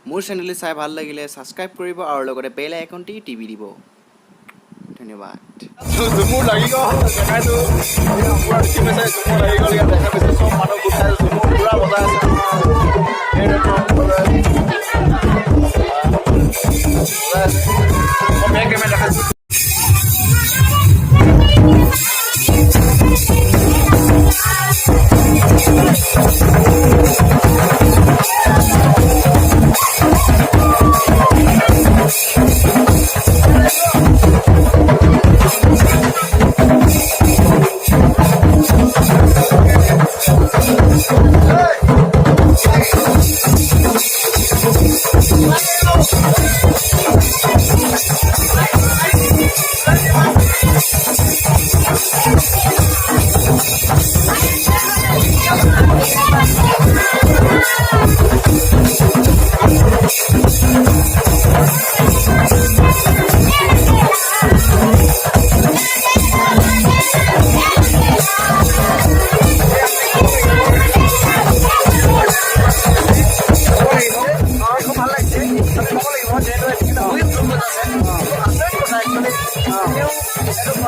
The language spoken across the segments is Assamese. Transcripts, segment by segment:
মোৰ চেনেলটি চাই ভাল লাগিলে ছাবস্ক্ৰাইব কৰিব আৰু লগতে বেল আইকনটি টিপি দিব ধন্যবাদ জুমুৰ লাগি গ'ল দেখাইছো পুৰা দেখি পাইছে জুমুৰ লাগি গ'ল ইয়াত দেখা পাইছে চব মানুহ গোটাই জুমুৰ পুৰা বজাই আছে বেগ কেমেৰা দেখাইছো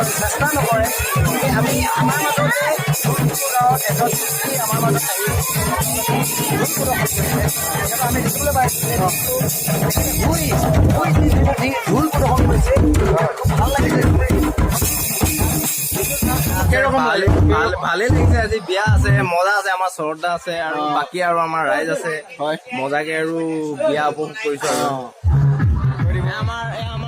চেষ্টা নকৰে আমি আমাৰ মাজতে গাঁৱত এজন আমাৰ মাজত আমি দেখিবলৈ পাইছোঁ ঢোল প্ৰদৰ্শন কৰিছে ভাল লাগিছে ভালে লাগিছে আজি বিয়া আছে মজা আছে আমাৰ শ্ৰদ্ধা আছে আৰু বাকী আৰু আমাৰ ৰাইজ আছে মজাকে আৰু বিয়া উপভোগ কৰিছো আৰু আমাৰ